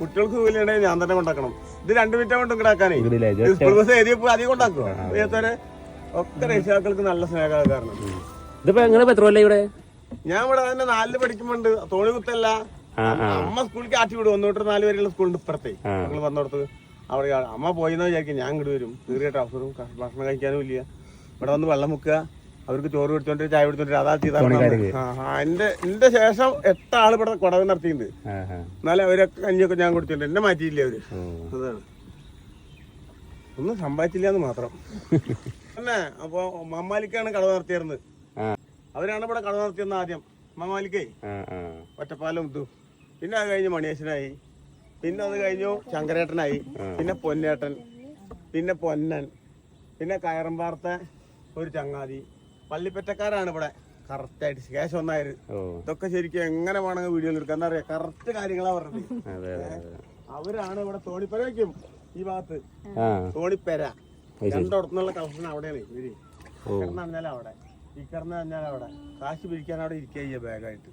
കുട്ടികൾക്ക് സുഖമില്ലെങ്കിൽ ഞാൻ തന്നെ കൊണ്ടാക്കണം. ഇത് 2 മിനിറ്റ് കൊണ്ട് ഇങ്ങടാക്കാനേ സ്കൂൾ ബസ് ഏരിയപ്പോ അധികം കൊണ്ടാക്കുവോ ഏത്തോരെ ഒക്കെ രക്ഷിതാക്കൾക്ക് നല്ല സ്നേഹമാണ്. കാരണം ഇതിപ്പോ എങ്ങനെ എത്ര കൊല്ലം ഇവിടെ? ഞാൻ ഇവിടെ തന്നെ 4 പഠിക്കുമ്പോണ്ട് തോണി കുത്തല്ല അമ്മ സ്കൂളിലേക്ക് ആറ്റി വിടും. 1 തൊട്ട് 4 വരെയുള്ള സ്കൂളിന്റെ ഇപ്പുറത്തെ ഞങ്ങൾ വന്നിടത്ത് അവിടെ അമ്മ പോയിന്ന് വിചാരിക്കും ഞാൻ ഇങ്ങോട്ട് വരും. തീറിയ ട്രാഫറും ഭക്ഷണം കഴിക്കാനും ഇല്ല. ഇവിടെ വന്ന് വെള്ളം മുക്കുക, അവർക്ക് ചോറ് പിടിച്ചോണ്ട് ചായ പിടിച്ചോണ്ട് അതാ ചെയ്ത. എന്റെ ശേഷം 8 ആള് ഇവിടെ കുടവ് നടത്തിയിട്ടുണ്ട്. എന്നാലും അവരൊക്കെ കഞ്ഞിയൊക്കെ ഞാൻ കുടിച്ചിട്ടുണ്ട്. എന്നെ മാറ്റിയില്ല അവര്. അതാണ് ഒന്നും സമ്പാദിച്ചില്ല എന്ന് മാത്രം. പിന്നെ അപ്പൊ മമ്മാലിക്കാണ് കടവ് നടത്തിയിരുന്നത്. അവരാണ് ഇവിടെ കടവ് നടത്തിയെന്ന് ആദ്യം. മമ്മാലിക്കേ ഒറ്റപ്പാലം ഇതു. പിന്നെ അത് കഴിഞ്ഞ് മണിയേശനായി. പിന്നെ അത് കഴിഞ്ഞു ശങ്കരേട്ടനായി. പിന്നെ പൊന്നേട്ടൻ, പിന്നെ പൊന്നൻ, പിന്നെ കയറമ്പാർത്ത ഒരു ചങ്ങാതി. പള്ളിപ്പറ്റക്കാരാണ് ഇവിടെ കറക്റ്റായിട്ട് കേശം ഒന്നായത്. ഇതൊക്കെ ശരിക്കും എങ്ങനെ വേണമെങ്കിൽ വീഡിയോ എടുക്കാം. എന്താ പറയാ, കറക്റ്റ് കാര്യങ്ങളാ പറഞ്ഞത്. അവരാണ് ഇവിടെ തോണിപ്പര വയ്ക്കും. ഈ ഭാഗത്ത് തോണിപ്പര രണ്ടിടത്തുനിന്നുള്ള കളക്ഷൻ അവിടെയാണ്. ഇവര് ഇക്കറിന് പറഞ്ഞാൽ അവിടെ, ഇക്കറിന് പറഞ്ഞാൽ അവിടെ, കാശ് പിരിക്കാൻ അവിടെ ഇരിക്കുക ബാഗായിട്ട്.